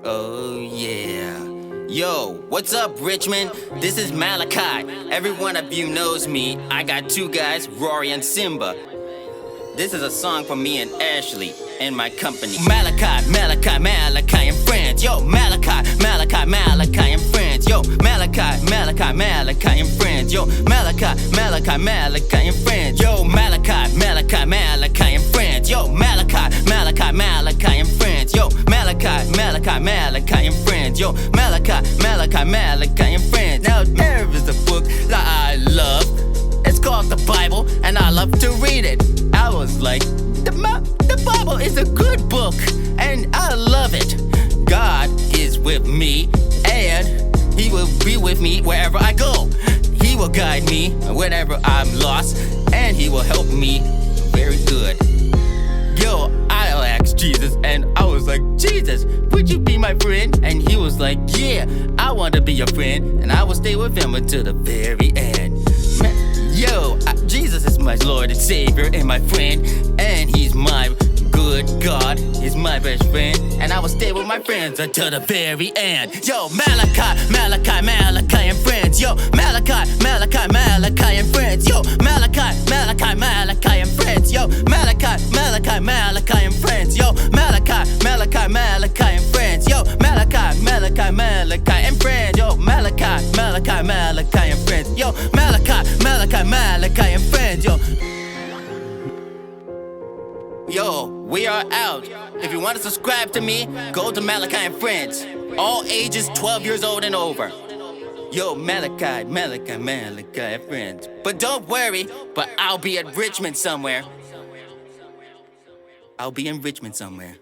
Oh yeah. Yo, what's up, Richmond? This is Malachi. Every one of you knows me. I got two guys, Rory and Simba. This is a song for me and Ashley and my company. Malachi, Malachi, Malachi and friends. Yo, Malachi, Malachi, Malachi and friends. Yo, Malachi, Malachi, Malachi and friends. Yo, Malachi, Malachi, Malachi and friends. Yo, Malachi, Malachi, Malachi and friends. Yo, Malachi, Malachi, Malachi and friends. Yo, Malachi, Malachi, Malachi and friends. Yo, Malachi, Malachi, Malachi and friends. Now there is a book that I love. It's called the Bible, and I love to read it. I was like, the Bible is a good book, and I love it. God is with me, and He will be with me wherever I go. He will guide me whenever I'm lost, and He will help me very good. Yo, I asked Jesus, and I was like, Jesus, would you be my friend? And He was like, yeah, I want to be your friend, and I will stay with Him until the very end. Yo, Jesus is my Lord and Savior and my friend, and He's my good God. He's my best friend, and I will stay with my friends until the very end. Yo, Malachi, Malachi, Malachi and friends. Yo, Malachi, Malachi, Malachi and friends. Yo, Malachi, Malachi, Malachi and friends. Yo, Malachi, Malachi, Malachi and friends. Yo, Malachi, Malachi, Malachi and friends. Yo, Malachi, Malachi, Malachi and friends. Yo, Malachi, Malachi, Malachi and friends. Yo, Malachi, Malachi, Malachi and friends. Yo, we are out. If you want to subscribe to me, go to Malachi and Friends. All ages 12 years old and over. Yo, Malachi, Malachi, Malachi and Friends. But don't worry, but I'll be at Richmond somewhere. I'll be in Richmond somewhere.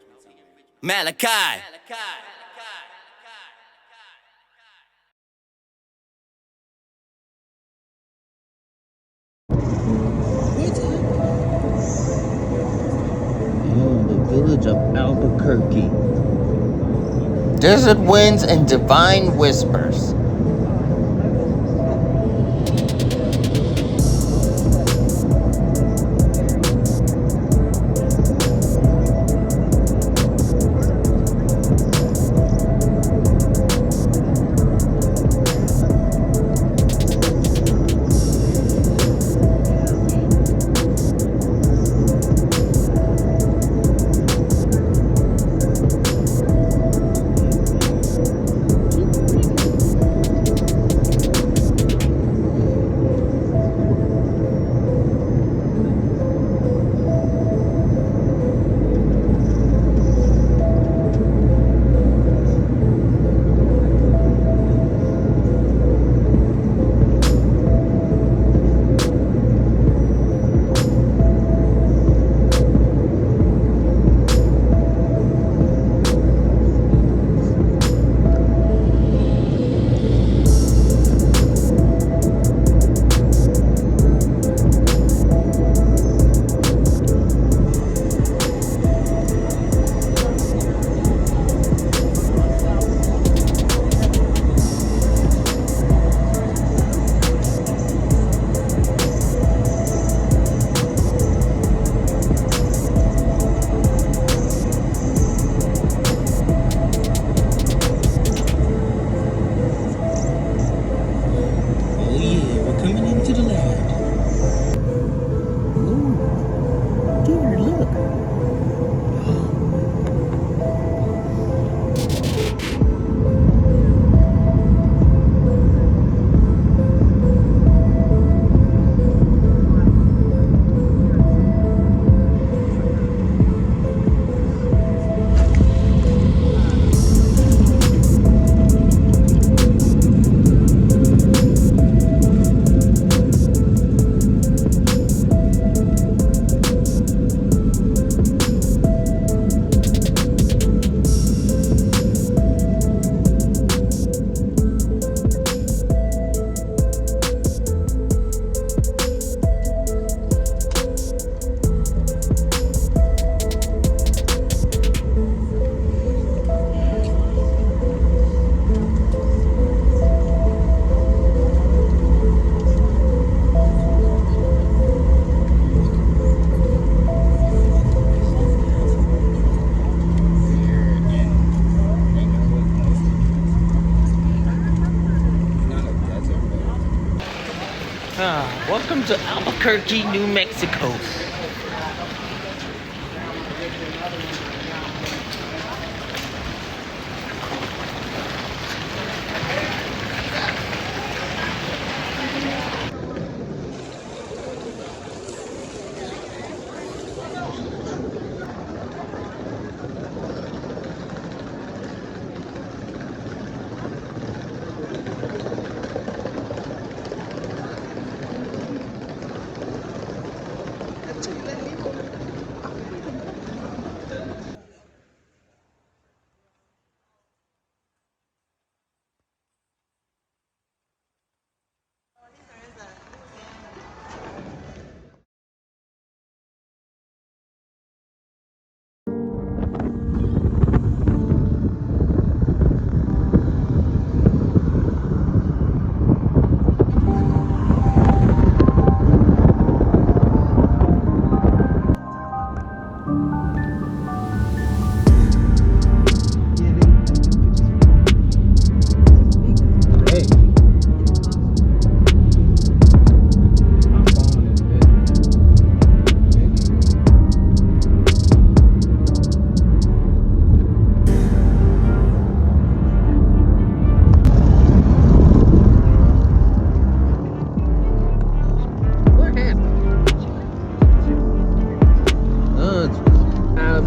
Malachi! Village of Albuquerque. Desert winds and divine whispers. Welcome to Albuquerque, New Mexico.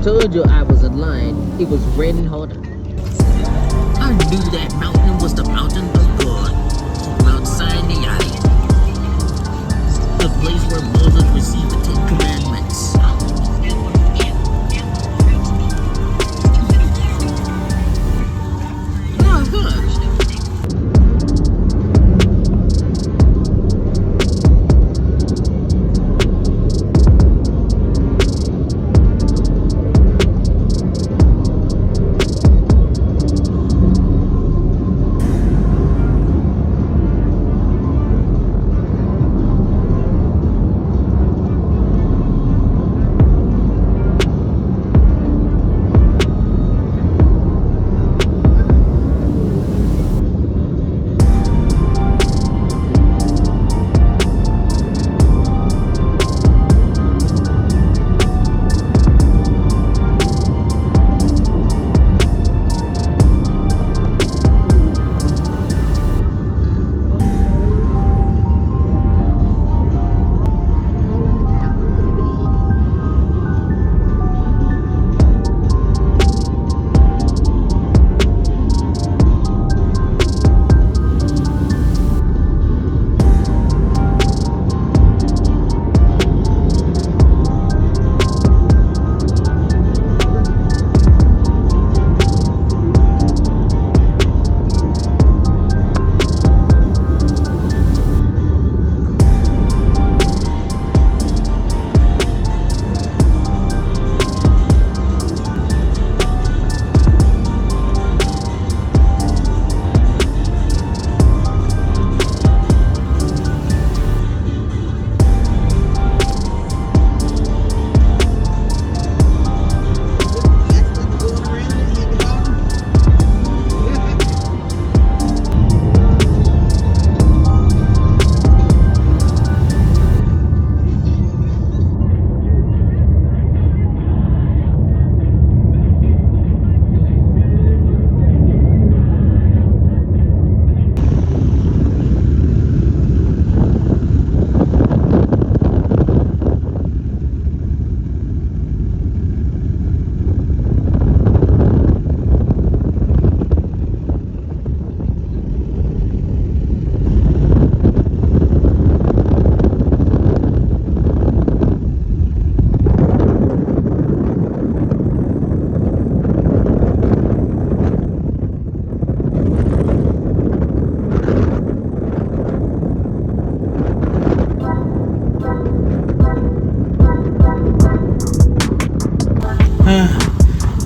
Told you I was in line. It was raining harder. I knew that mountain was the mountain of God, Mount Sinai, the place where Moses received the Ten Commandments. Oh, gosh.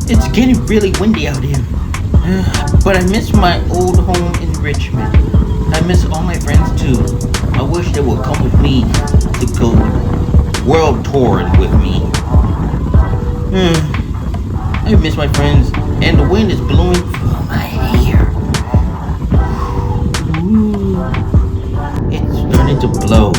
It's getting really windy out here. But I miss my old home in Richmond. I miss all my friends too. I wish they would come with me to go world touring with me. I miss my friends, and the wind is blowing through my hair. Ooh, it's starting starting to blow.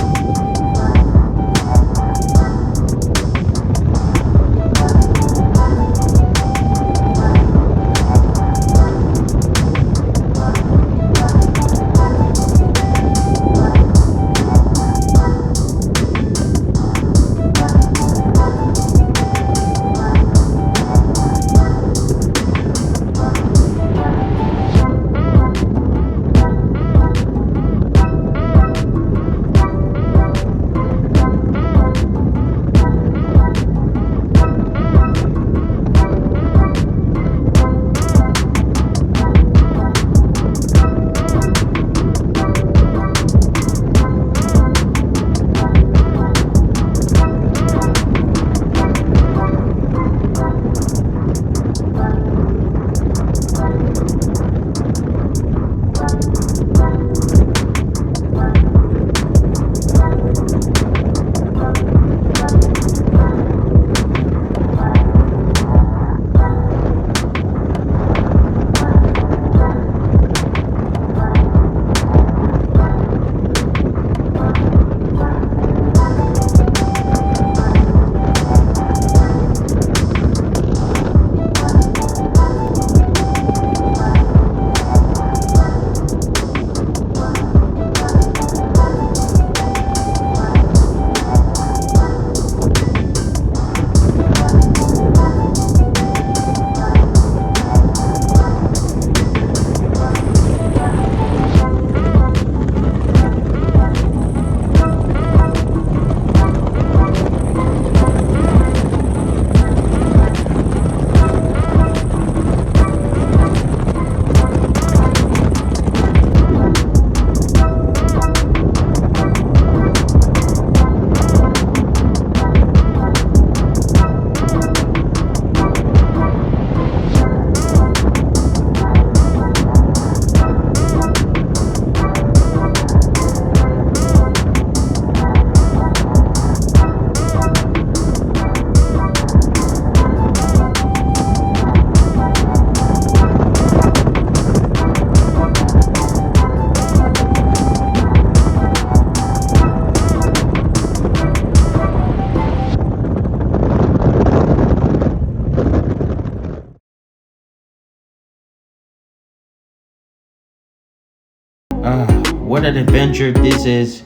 What an adventure this is.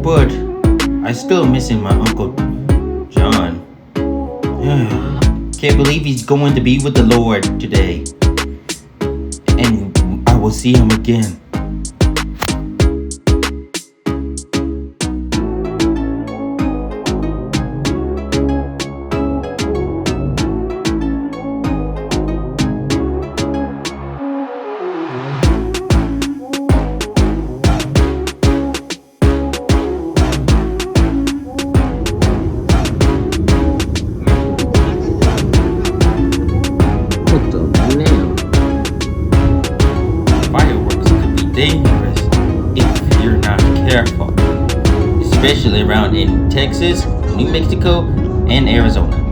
But I still missing my Uncle John. Can't believe he's going to be with the Lord today. And I will see him again. Dangerous if you're not careful, especially around in Texas, New Mexico, and Arizona.